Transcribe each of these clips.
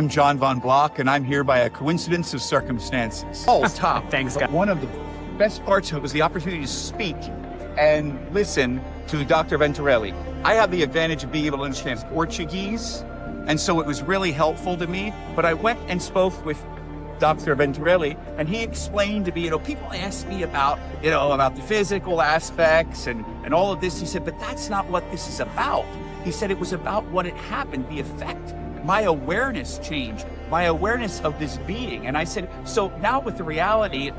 I'm John von Blauch, and I'm here by a coincidence of circumstances. Oh, top. Thanks, guys. One of the best parts of it was the opportunity to speak and listen to Dr. Venturelli. I have the advantage of being able to understand Portuguese, and so it was really helpful to me. But I went and spoke with Dr. Venturelli, and he explained to me, people ask me about the physical aspects and all of this. He said, but that's not what this is about. He said it was about what had happened, the effect. My awareness changed, my awareness of this being. And I said, so now with the reality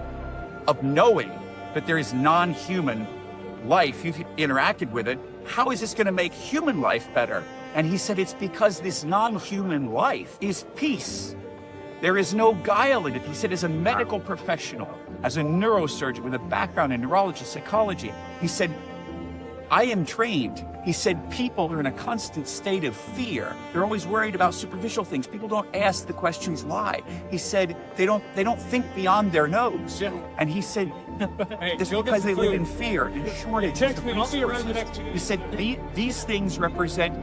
of knowing that there is non-human life, you've interacted with it, how is this going to make human life better? And he said, it's because this non-human life is peace. There is no guile in it. He said, as a medical professional, as a neurosurgeon with a background in neurology, psychology, he said, I am trained. He said, people are in a constant state of fear. They're always worried about superficial things. People don't ask the questions why. He said, they don't think beyond their nose. Yeah. And he said, it's because they live in fear and shortage. He said, these things represent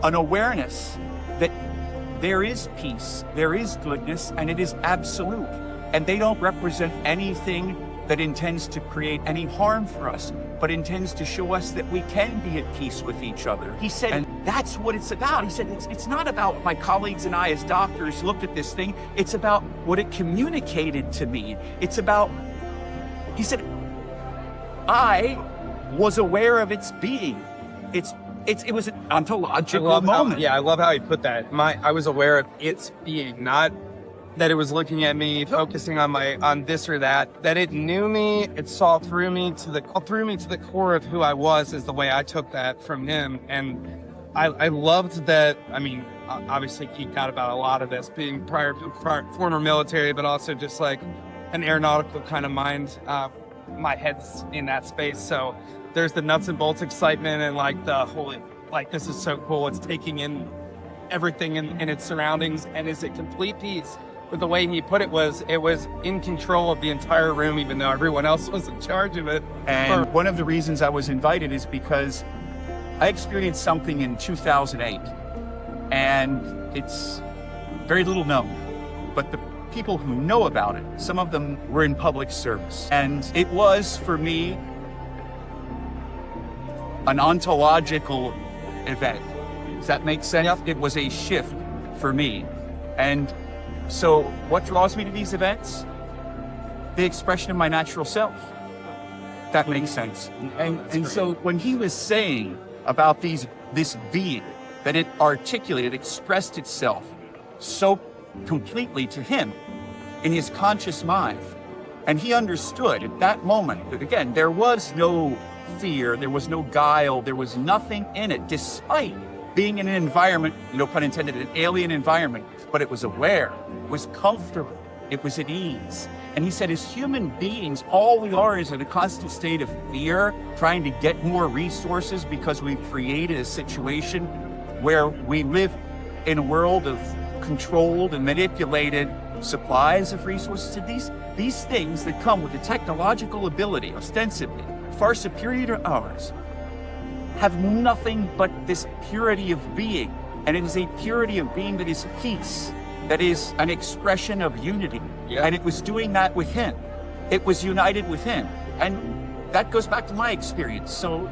an awareness that there is peace, there is goodness, and it is absolute. And they don't represent anything that intends to create any harm for us, but intends to show us that we can be at peace with each other. He said, and that's what it's about. He said, it's not about my colleagues and I as doctors looked at this thing. It's about what it communicated to me. It's about, he said, I was aware of its being. It was an ontological moment. I love how he put that. I was aware of its being, not that it was looking at me, focusing on this or that. That it knew me, it saw through me to the core of who I was, is the way I took that from him. And I loved that. I mean, obviously geeked out about a lot of this, being former military, but also just like an aeronautical kind of mind. My head's in that space, so there's the nuts and bolts excitement and like the holy, like this is so cool. It's taking in everything in its surroundings, and is it complete peace? But the way he put it was in control of the entire room, even though everyone else was in charge of it. And one of the reasons I was invited is because I experienced something in 2008, and it's very little known, but the people who know about it, some of them were in public service. And it was, for me, an ontological event. Does that make sense? Yep. It was a shift for me. And so what draws me to these events? The expression of my natural self. That makes sense. And so when he was saying about this being, that it articulated, expressed itself so completely to him in his conscious mind, and he understood at that moment that, again, there was no fear, there was no guile, there was nothing in it, despite being in an environment, no pun intended, an alien environment, but it was aware, it was comfortable, it was at ease. And he said, as human beings, all we are is in a constant state of fear, trying to get more resources because we've created a situation where we live in a world of controlled and manipulated supplies of resources. And these things that come with the technological ability, ostensibly, far superior to ours, have nothing but this purity of being. And it is a purity of being that is peace, that is an expression of unity. Yeah. And it was doing that with him. It was united with him. And that goes back to my experience. So